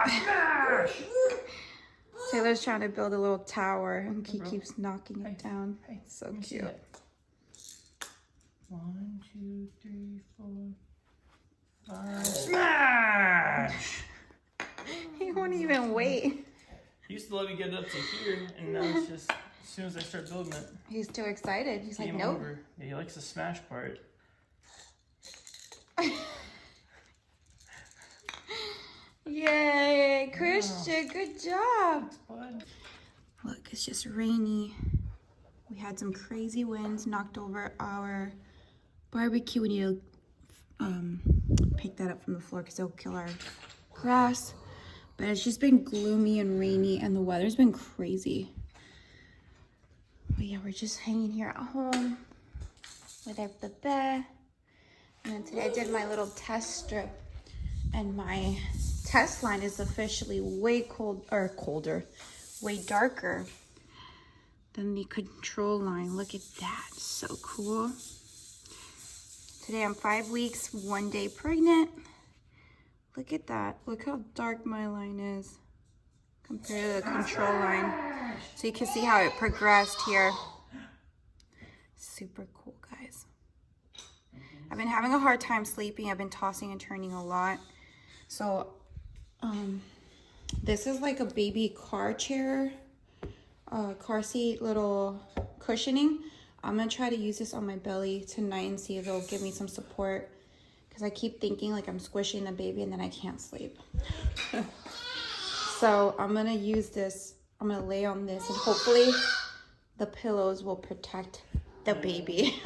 Smash! Taylor's trying to build a little tower and he keeps knocking it down. Hey, So let me see cute. it. 1, 2, 3, 4, 5. Smash! He won't even wait. He used to let me get it up to here, and now it's just as soon as I start building it, He's too excited. He's like, game nope. over. Yeah, he likes the smash part. Yay, Christian, good job. Bud. Look, it's just rainy. We had some crazy winds, knocked over our barbecue. We need to pick that up from the floor because it'll kill our grass. But it's just been gloomy and rainy and the weather's been crazy. But yeah, we're just hanging here at home with our bebe. And then today I did my little test strip and my test line is officially way colder, way darker than the control line. Look at that, so cool. Today I'm 5 weeks, 1 day pregnant. Look at that, look how dark my line is compared to the control line. So you can see how it progressed here. Super cool, guys. I've been having a hard time sleeping. I've been tossing and turning a lot. So this is like a baby car chair, car seat little cushioning. I'm gonna try to use this on my belly tonight and see if it'll give me some support, because I keep thinking like I'm squishing the baby and then I can't sleep. So I'm gonna use this, I'm gonna lay on this and hopefully the pillows will protect the baby.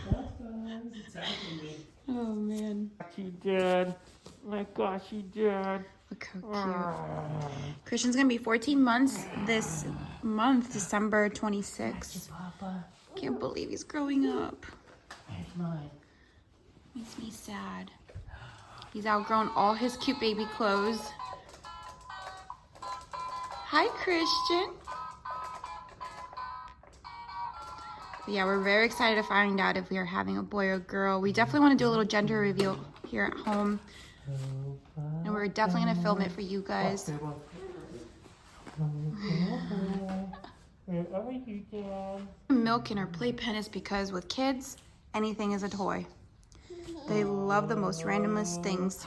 Oh man. She did. My gosh, she did. Look how cute. Christian's gonna be 14 months this month, December 26th. Papa. Can't believe he's growing up. It's mine. Makes me sad. He's outgrown all his cute baby clothes. Hi, Christian. But yeah, we're very excited to find out if we are having a boy or girl. We definitely want to do a little gender reveal here at home. And we're definitely going to film it for you guys. Where are you, Dad? Milk in our playpen is because with kids, anything is a toy. They love the most randomest things.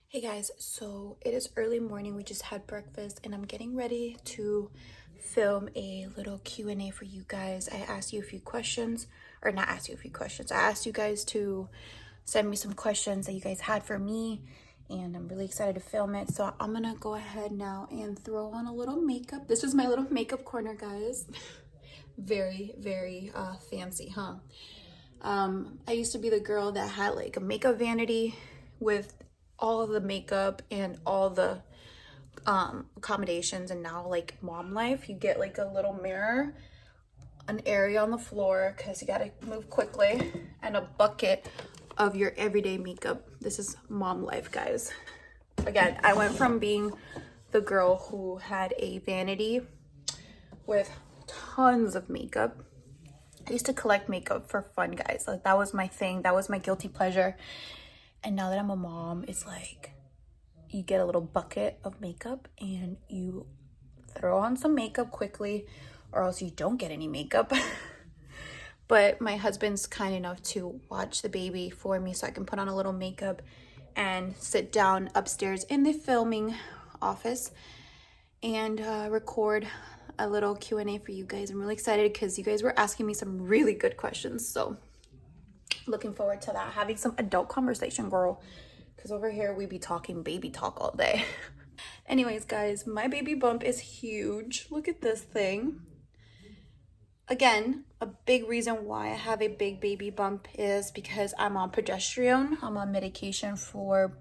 Hey guys, so it is early morning. We just had breakfast and I'm getting ready to film a little Q&A for you guys. I asked you a few questions, or not asked you a few questions. I asked you guys to send me some questions that you guys had for me, and I'm really excited to film it. So I'm gonna go ahead now and throw on a little makeup. This is my little makeup corner, guys. Very, very fancy, huh? I used to be the girl that had like a makeup vanity with all of the makeup and all the accommodations, and now like mom life, you get like a little mirror, an area on the floor because you gotta move quickly, and a bucket of your everyday makeup. This is mom life, guys. Again, I went from being the girl who had a vanity with tons of makeup. I used to collect makeup for fun, guys. Like that was my thing. That was my guilty pleasure. And now that I'm a mom, it's like you get a little bucket of makeup and you throw on some makeup quickly, or else you don't get any makeup. But my husband's kind enough to watch the baby for me so I can put on a little makeup and sit down upstairs in the filming office and record a little Q&A for you guys. I'm really excited because you guys were asking me some really good questions. So looking forward to that, having some adult conversation, girl, because over here we be talking baby talk all day. Anyways, guys, my baby bump is huge. Look at this thing. Again, a big reason why I have a big baby bump is because I'm on progesterone. I'm on medication for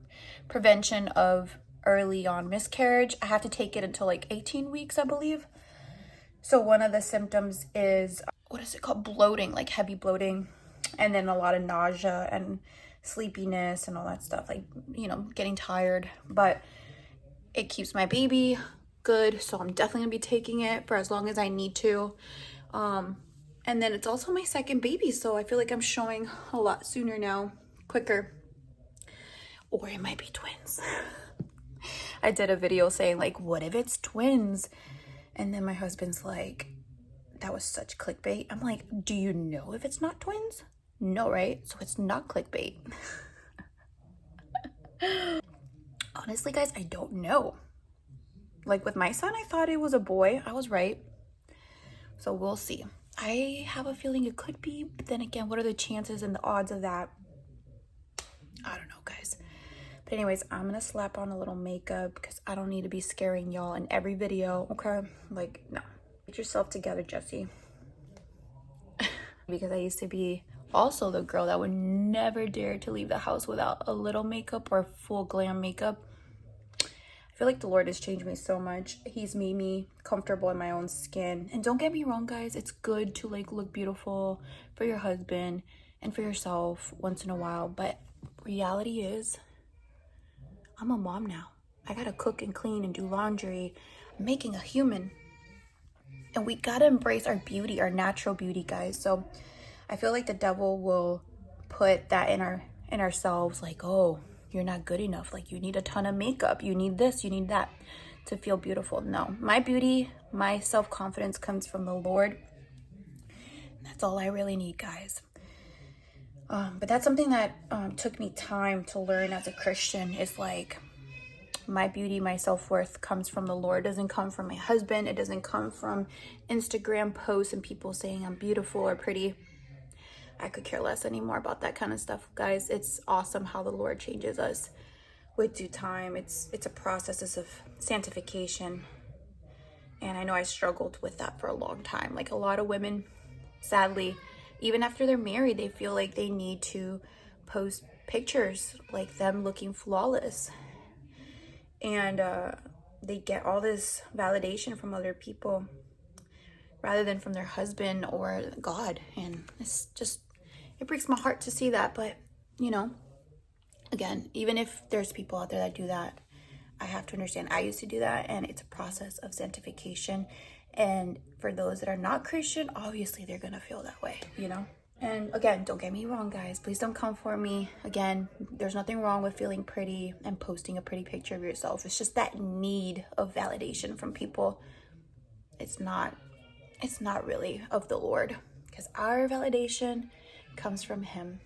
prevention of early on miscarriage. I have to take it until like 18 weeks, I believe. So one of the symptoms is, what is it called? Bloating, like heavy bloating. And then a lot of nausea and sleepiness and all that stuff. Like, you know, getting tired. But it keeps my baby good. So I'm definitely gonna be taking it for as long as I need to. And then it's also my second baby, so I feel like I'm showing a lot sooner now, quicker. or it might be twins. I did a video saying like, what if it's twins? And then my husband's like, that was such clickbait. I'm like, do you know if it's not twins? No, right? So it's not clickbait. Honestly, guys, I don't know. Like with my son, I thought it was a boy. I was right. So we'll see. I have a feeling it could be, but then again, what are the chances and the odds of that? I don't know, guys. But anyways, I'm gonna slap on a little makeup because I don't need to be scaring y'all in every video, okay? Like, no. Get yourself together, Jessie. Because I used to be also the girl that would never dare to leave the house without a little makeup or full glam makeup. I feel like the Lord has changed me so much. He's made me comfortable in my own skin. And don't get me wrong, guys, it's good to like look beautiful for your husband and for yourself once in a while. But reality is, I'm a mom now. I gotta cook and clean and do laundry. I'm making a human. And we gotta embrace our beauty, our natural beauty, guys. So I feel like the devil will put that in ourselves, like, oh, you're not good enough. Like, you need a ton of makeup. You need this, you need that to feel beautiful. No, my beauty, my self-confidence comes from the Lord. That's all I really need, guys. But that's something that took me time to learn as a Christian, is like, my beauty, my self-worth comes from the Lord. It doesn't come from my husband. It doesn't come from Instagram posts and people saying I'm beautiful or pretty. I could care less anymore about that kind of stuff, guys. It's awesome how the Lord changes us with due time. It's a process of sanctification. And I know I struggled with that for a long time. Like a lot of women, sadly, even after they're married, they feel like they need to post pictures like them looking flawless. And they get all this validation from other people rather than from their husband or God. And it's just, it breaks my heart to see that. But, you know, again, even if there's people out there that do that, I have to understand I used to do that, and it's a process of sanctification. And for those that are not Christian, obviously they're gonna feel that way, you know? And again, don't get me wrong, guys. Please don't come for me. Again, there's nothing wrong with feeling pretty and posting a pretty picture of yourself. It's just that need of validation from people. It's not really of the Lord, because our validation comes from Him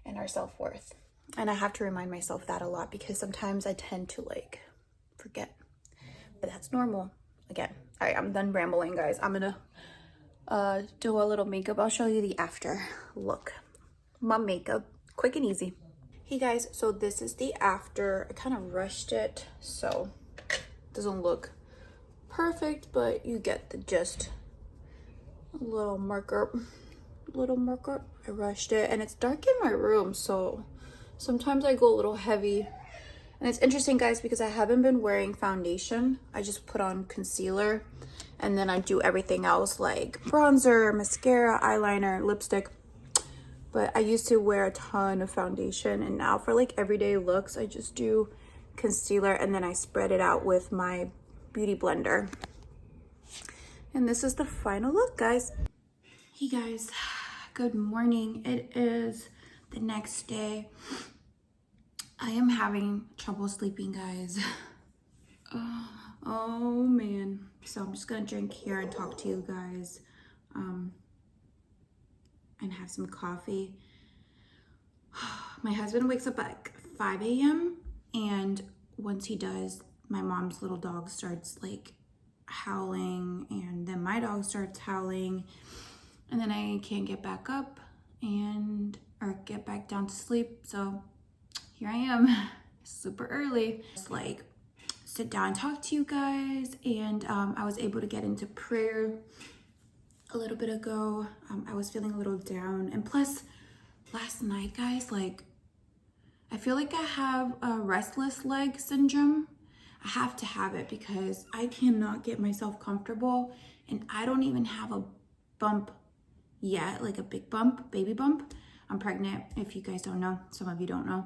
and our self-worth. And I have to remind myself that a lot, because sometimes I tend to like forget, but that's normal. Again, all right, I'm done rambling, guys. I'm gonna do a little makeup. I'll show you the after look. My makeup, quick and easy. Hey guys, so this is the after. I kind of rushed it, so it doesn't look perfect, but you get the gist. A little marker. I rushed it, and it's dark in my room, so sometimes I go a little heavy. And it's interesting, guys, because I haven't been wearing foundation. I just put on concealer, and then I do everything else like bronzer, mascara, eyeliner, lipstick. But I used to wear a ton of foundation, and now for like everyday looks, I just do concealer, and then I spread it out with my beauty blender. And this is the final look, guys. Hey guys, good morning. It is the next day. I am having trouble sleeping, guys. Oh man. So I'm just gonna drink here and talk to you guys, and have some coffee. My husband wakes up at 5 a.m. and once he does, my mom's little dog starts like howling, and then my dog starts howling, and then I can't get back up or get back down to sleep. So here I am, super early. Just like sit down and talk to you guys. And I was able to get into prayer a little bit ago. I was feeling a little down. And plus, last night, guys, like, I feel like I have a restless leg syndrome. I have to have it because I cannot get myself comfortable. And I don't even have a bump yet, like a big bump, baby bump. I'm pregnant, if you guys don't know. Some of you don't know.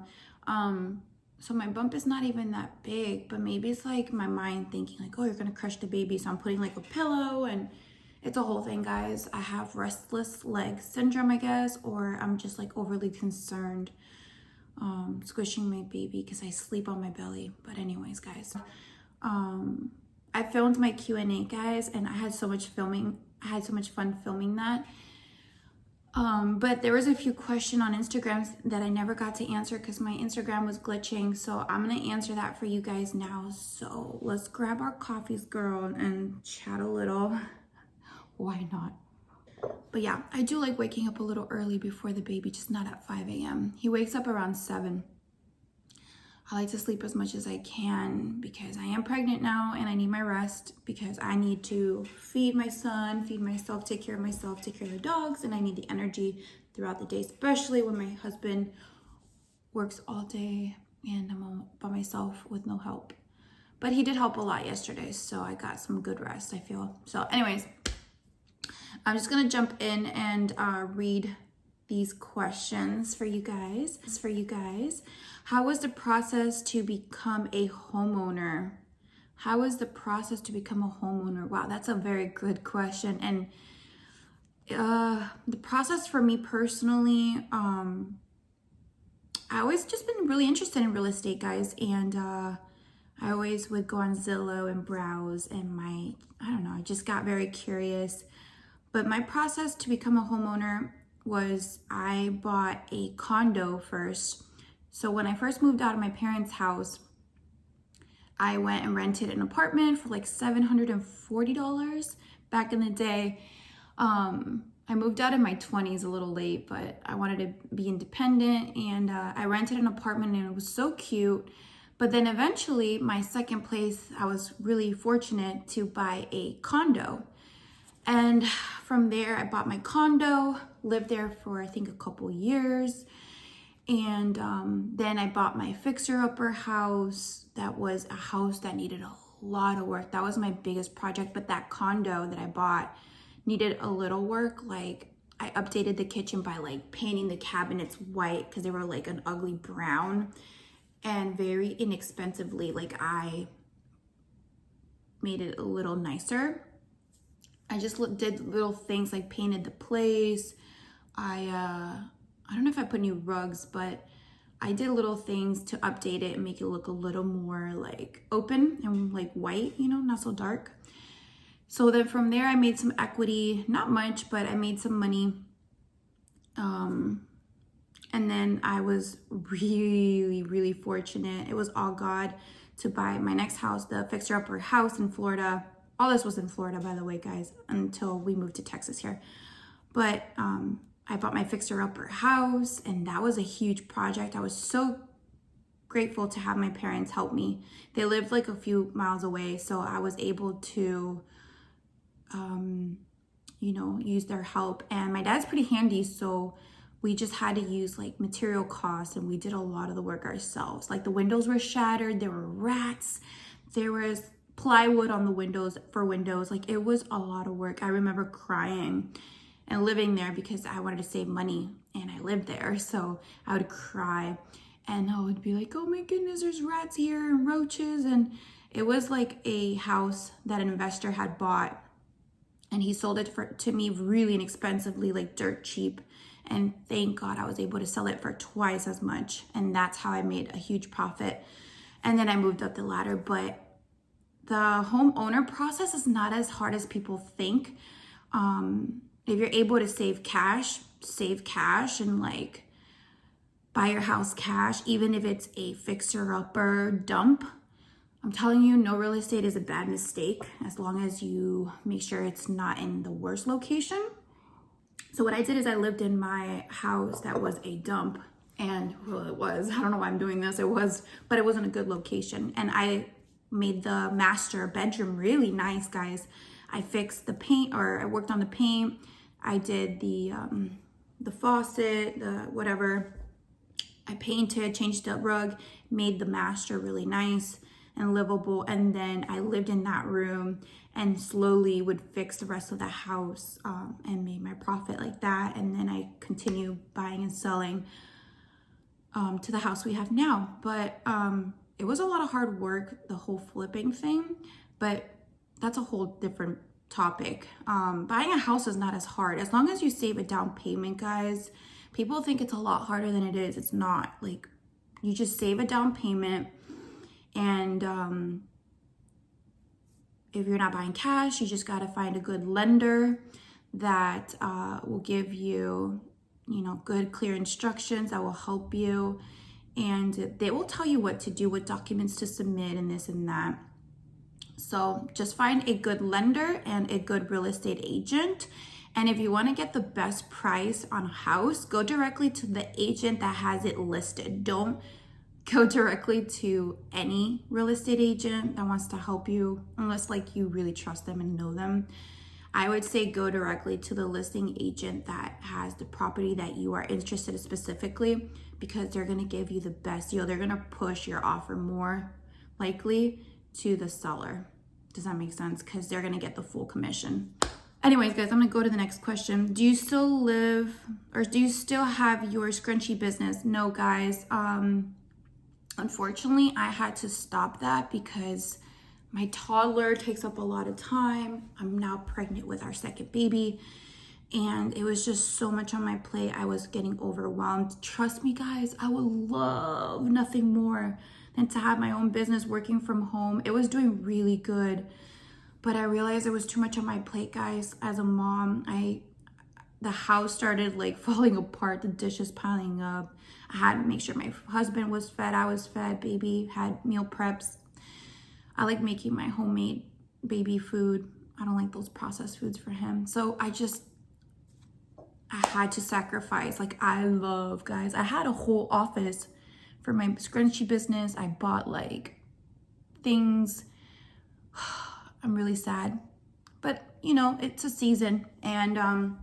So my bump is not even that big, but maybe it's like my mind thinking like, oh, you're gonna crush the baby. So I'm putting like a pillow, and it's a whole thing, guys. I have restless leg syndrome, I guess, or I'm just like overly concerned. squishing my baby because I sleep on my belly. But anyways, guys, I filmed my Q&A, guys, and I had so much fun filming that. But there was a few questions on Instagram that I never got to answer because my Instagram was glitching. So I'm going to answer that for you guys now. So let's grab our coffees, girl, and chat a little. Why not? But yeah, I do like waking up a little early before the baby, just not at 5 a.m. He wakes up around 7. I like to sleep as much as I can because I am pregnant now and I need my rest because I need to feed my son, feed myself, take care of myself, take care of the dogs, and I need the energy throughout the day, especially when my husband works all day and I'm all by myself with no help. But he did help a lot yesterday, so I got some good rest, I feel. So anyways, I'm just gonna jump in and read these questions for you guys. How was the process to become a homeowner? How was the process to become a homeowner? Wow, that's a very good question. And the process for me personally, I always just been really interested in real estate, guys. And I always would go on Zillow and browse, and I just got very curious. But my process to become a homeowner was I bought a condo first. So when I first moved out of my parents' house, I went and rented an apartment for like $740 back in the day. I moved out in my 20s a little late, but I wanted to be independent, and I rented an apartment and it was so cute. But then eventually my second place, I was really fortunate to buy a condo. And from there, I bought my condo, lived there for I think a couple years. And then I bought my fixer-upper house. That was a house that needed a lot of work. That was my biggest project. But that condo that I bought needed a little work. Like, I updated the kitchen by like painting the cabinets white because they were like an ugly brown. And very inexpensively, like, I made it a little nicer. I just did little things like painted the place. I don't know if I put new rugs, but I did little things to update it and make it look a little more like open and like white, you know, not so dark. So then from there, I made some equity, not much, but I made some money. And then I was really, really fortunate. It was all God to buy my next house, the fixer-upper house in Florida. All this was in Florida, by the way, guys, until we moved to Texas here. But I bought my fixer-upper house, and that was a huge project. I was so grateful to have my parents help me. They lived like a few miles away, so I was able to, use their help. And my dad's pretty handy, so we just had to use like material costs, and we did a lot of the work ourselves. Like, the windows were shattered, there were rats, there was plywood on the windows for windows. Like, it was a lot of work. I remember crying and living there because I wanted to save money, and I lived there, so I would cry and I would be like, oh my goodness, there's rats here and roaches. And it was like a house that an investor had bought, and he sold it to me really inexpensively, like dirt cheap. And thank God I was able to sell it for twice as much, and that's how I made a huge profit. And then I moved up the ladder. But the homeowner process is not as hard as people think. If you're able to save cash and like buy your house cash, even if it's a fixer-upper dump, I'm telling you, no real estate is a bad mistake as long as you make sure it's not in the worst location. So what I did is I lived in my house that was a dump, and well, it was, I don't know why I'm doing this, but it wasn't a good location. And I made the master bedroom really nice, guys. I fixed the paint, or I worked on the paint. I did the faucet, the whatever. I painted, changed the rug, made the master really nice and livable. And then I lived in that room and slowly would fix the rest of the house and made my profit like that. And then I continue buying and selling to the house we have now. But it was a lot of hard work, the whole flipping thing, but that's a whole different topic. Buying a house is not as hard as long as you save a down payment, guys. People think it's a lot harder than it is. It's not. Like, You just save a down payment, and if you're not buying cash, you just got to find a good lender that will give you, you know, good, clear instructions that will help you. And they will tell you what to do, what documents to submit, and this and that. So just find a good lender and a good real estate agent. And if you want to get the best price on a house, go directly to the agent that has it listed. Don't go directly to any real estate agent that wants to help you, unless like you really trust them and know them. I would say go directly to the listing agent that has the property that you are interested in specifically, because they're going to give you the best deal. They're going to push your offer more likely to the seller. Does that make sense? Because they're going to get the full commission. Anyways, guys, I'm going to go to the next question. Do you still live, or do you still have your scrunchie business? No, guys. Unfortunately, I had to stop that because my toddler takes up a lot of time. I'm now pregnant with our second baby, and it was just so much on my plate. I was getting overwhelmed. Trust me, guys, I would love nothing more than to have my own business working from home. It was doing really good, but I realized it was too much on my plate, guys. As a mom, the house started like falling apart, the dishes piling up. I had to make sure my husband was fed, I was fed, baby had meal preps. I like making my homemade baby food. I don't like those processed foods for him. So I had to sacrifice. Like, I love, guys, I had a whole office for my scrunchie business. I bought like things. I'm really sad, but you know, it's a season, and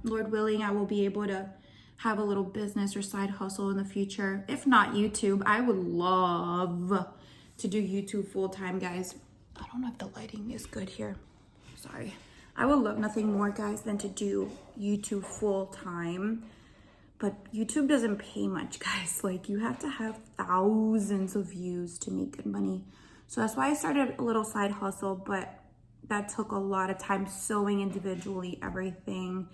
Lord willing, I will be able to have a little business or side hustle in the future. If not YouTube, I would love to do YouTube full-time, guys. I don't know if the lighting is good here. Sorry. I would love nothing more, guys, than to do YouTube full-time. But YouTube doesn't pay much, guys. Like, you have to have thousands of views to make good money. So that's why I started a little side hustle, but that took a lot of time, sewing individually, everything.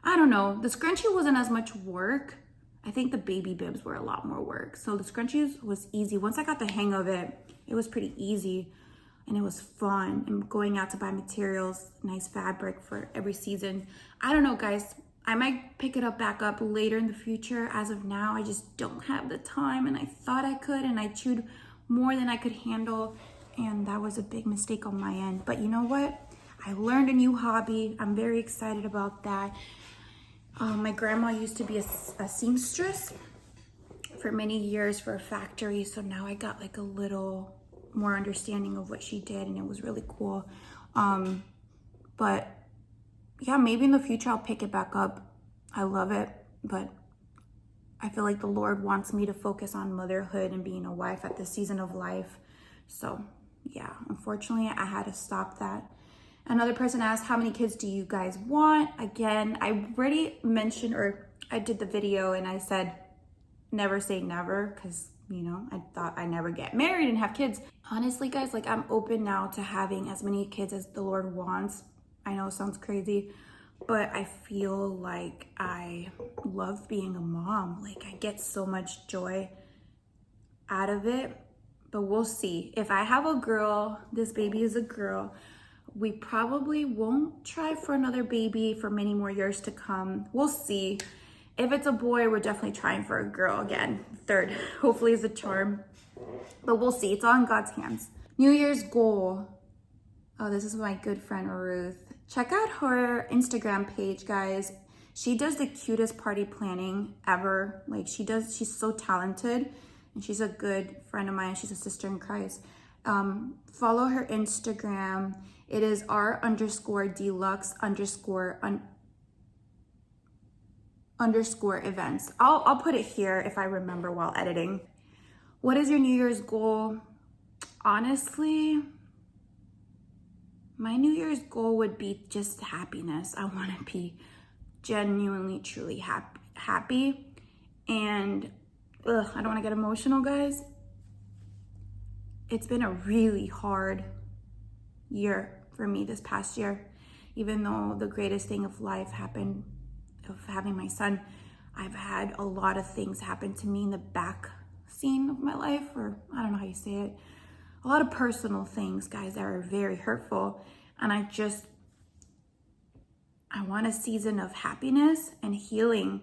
I don't know. The scrunchie wasn't as much work. I think the baby bibs were a lot more work. So the scrunchies was easy. Once I got the hang of it, it was pretty easy, and it was fun. And going out to buy materials, nice fabric for every season. I don't know, guys. I might pick it up back up later in the future. As of now, I just don't have the time, and I thought I could, and I chewed more than I could handle, and that was a big mistake on my end. But you know what? I learned a new hobby. I'm very excited about that. My grandma used to be a seamstress for many years for a factory, so now I got like a little more understanding of what she did, and it was really cool. But yeah, maybe in the future I'll pick it back up. I love it, but I feel like the Lord wants me to focus on motherhood and being a wife at this season of life. So yeah, unfortunately I had to stop that. Another person asked, how many kids do you guys want? Again, I already mentioned, or I did the video and I said, never say never, because, you know, I thought I'd never get married and have kids. Honestly, guys, like, I'm open now to having as many kids as the Lord wants. I know it sounds crazy, but I feel like I love being a mom. Like, I get so much joy out of it, but we'll see. If I have a girl, this baby is a girl, we probably won't try for another baby for many more years to come. We'll see. If it's a boy, we're definitely trying for a girl again. Third, hopefully, is a charm. But we'll see. It's all in God's hands. New Year's goal. Oh, this is my good friend Ruth. Check out her Instagram page, guys. She does the cutest party planning ever. Like, she's so talented, and she's a good friend of mine. She's a sister in Christ. Follow her Instagram. It is r_deluxe_events. I'll put it here if I remember while editing. What is your New Year's goal? Honestly, my New Year's goal would be just happiness. I want to be genuinely, truly happy. And I don't want to get emotional, guys. It's been a really hard year for me this past year. Even though the greatest thing of life happened, of having my son, I've had a lot of things happen to me in the back scene of my life, or I don't know how you say it. A lot of personal things, guys, that are very hurtful. And I want a season of happiness and healing.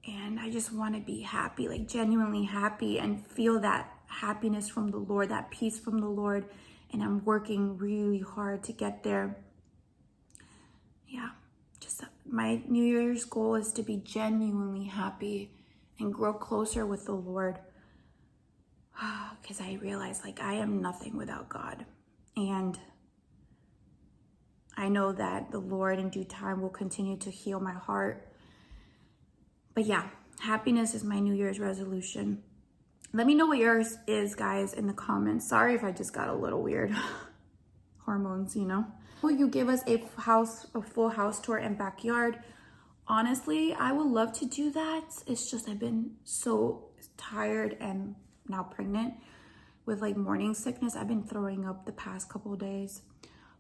And I just want to be happy, like genuinely happy, and feel that happiness from the Lord, that peace from the Lord. And I'm working really hard to get there. Yeah, just my New Year's goal is to be genuinely happy and grow closer with the Lord. Because I realize, like, I am nothing without God. And I know that the Lord in due time will continue to heal my heart. But yeah, happiness is my New Year's resolution. Let me know what yours is, guys, in the comments. Sorry if I just got a little weird. Hormones, you know. Will you give us a full house tour and backyard? Honestly, I would love to do that. It's just I've been so tired and now pregnant with like morning sickness. I've been throwing up the past couple of days.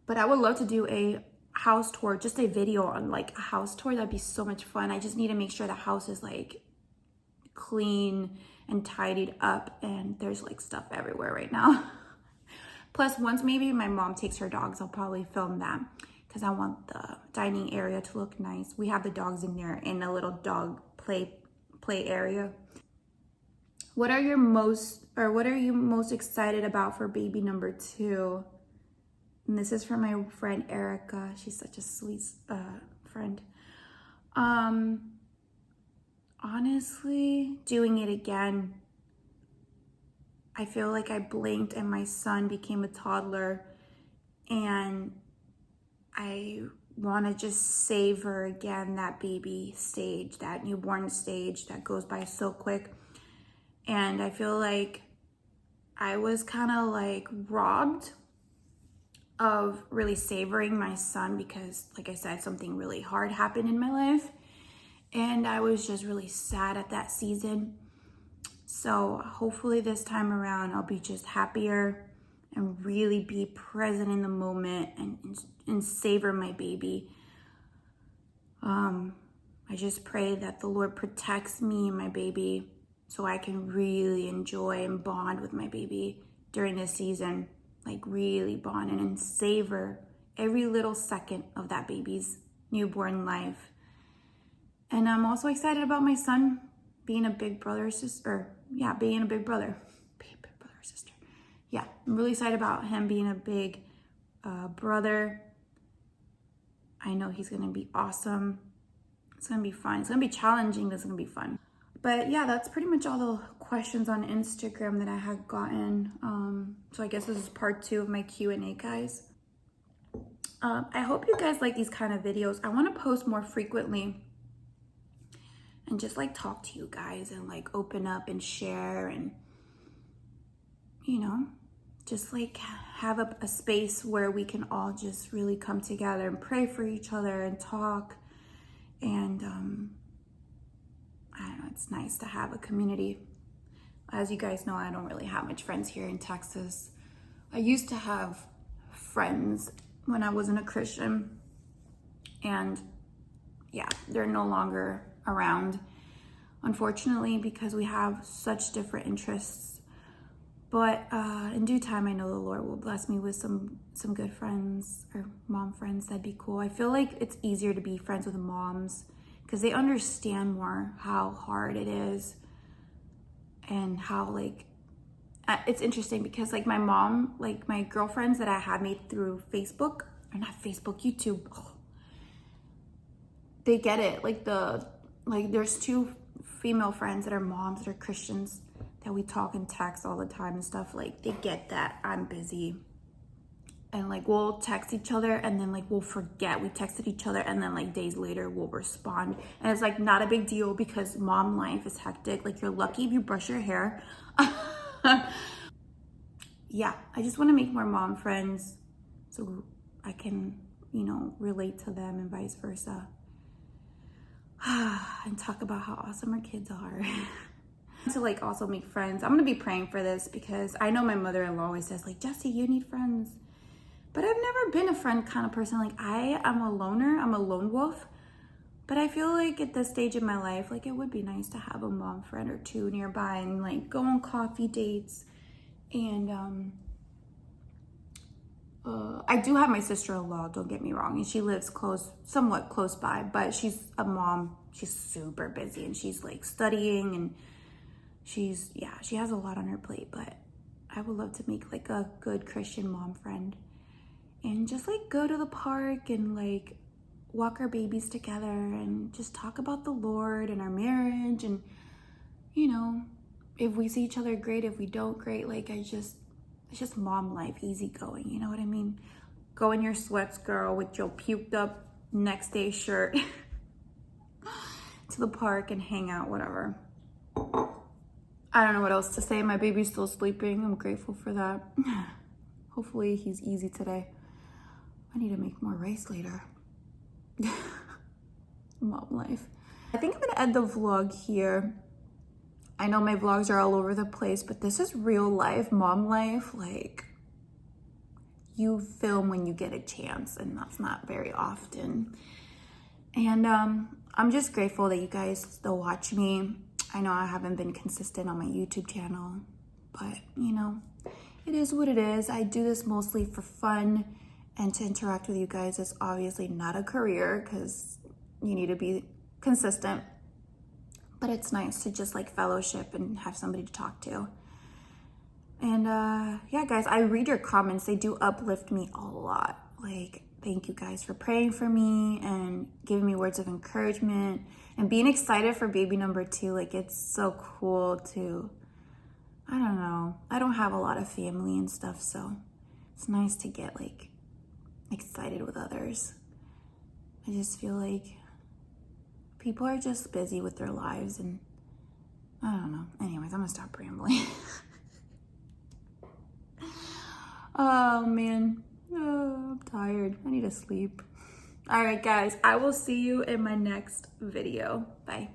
But I would love to do a house tour, just a video on like a house tour. That'd be so much fun. I just need to make sure the house is like clean and tidied up, and there's like stuff everywhere right now. Plus, once maybe my mom takes her dogs, I'll probably film that because I want the dining area to look nice. We have the dogs in there in a little dog play area. What are you most excited about for baby number 2? And this is from my friend Erica. She's such a sweet friend. Honestly, doing it again. I feel like I blinked and my son became a toddler, and I want to just savor again that baby stage, that newborn stage that goes by so quick. And I feel like I was kind of like robbed of really savoring my son because, like I said, something really hard happened in my life. And I was just really sad at that season. So hopefully this time around, I'll be just happier and really be present in the moment and savor my baby. I just pray that the Lord protects me and my baby so I can really enjoy and bond with my baby during this season. Like really bond and savor every little second of that baby's newborn life. And I'm also excited about my son being a big brother or sister. Yeah, being a big brother. Being a big brother or sister. Yeah, I'm really excited about him being a big brother. I know he's going to be awesome. It's going to be fun. It's going to be challenging, but it's going to be fun. But yeah, that's pretty much all the questions on Instagram that I had gotten. So I guess this is part 2 of my Q&A, guys. I hope you guys like these kind of videos. I want to post more frequently and just like talk to you guys and like open up and share and, you know, just like have a space where we can all just really come together and pray for each other and talk. And I don't know, it's nice to have a community. As you guys know, I don't really have much friends here in Texas. I used to have friends when I wasn't a Christian, and yeah, they're no longer around, unfortunately, because we have such different interests. But in due time, I know the Lord will bless me with some good friends or mom friends. That'd be cool. I feel like it's easier to be friends with moms because they understand more how hard it is, and how like it's interesting because like my mom, like my girlfriends that I had made through Facebook, or not Facebook, YouTube, they get it. Like there's 2 female friends that are moms that are Christians that we talk and text all the time and stuff. Like they get that I'm busy, and like we'll text each other and then like we'll forget we texted each other, and then like days later we'll respond, and it's like not a big deal because mom life is hectic. Like you're lucky if you brush your hair. Yeah, I just want to make more mom friends so I can, you know, relate to them and vice versa. And talk about how awesome our kids are. To like also make friends. I'm gonna be praying for this because I know my mother-in-law always says like, Jesse, you need friends. But I've never been a friend kind of person. Like I am a loner, I'm a lone wolf, But I feel like at this stage in my life, like it would be nice to have a mom friend or two nearby and like go on coffee dates. And I do have my sister-in-law, don't get me wrong, and she lives somewhat close by, but she's a mom. She's super busy and she's like studying, and she has a lot on her plate. But I would love to make like a good Christian mom friend and just like go to the park and like walk our babies together and just talk about the Lord and our marriage. And you know, if we see each other, great. If we don't, great. Like it's just mom life, easy going, you know what I mean? Go in your sweats, girl, with your puked up next day shirt to the park and hang out, whatever. I don't know what else to say. My baby's still sleeping. I'm grateful for that. Hopefully he's easy today. I need to make more rice later. Mom life. I think I'm gonna end the vlog here. I know my vlogs are all over the place, but this is real life, mom life. Like, you film when you get a chance, and that's not very often. And I'm just grateful that you guys still watch me. I know I haven't been consistent on my YouTube channel, but you know, it is what it is. I do this mostly for fun, and to interact with you guys is obviously not a career because you need to be consistent. But it's nice to just like fellowship and have somebody to talk to. And yeah, guys, I read your comments. They do uplift me a lot. Like, thank you guys for praying for me and giving me words of encouragement and being excited for baby number 2. Like, it's so cool to, I don't know. I don't have a lot of family and stuff, so it's nice to get like excited with others. I just feel like people are just busy with their lives, and I don't know. Anyways, I'm gonna stop rambling. Oh man, I'm tired. I need to sleep. All right, guys, I will see you in my next video. Bye.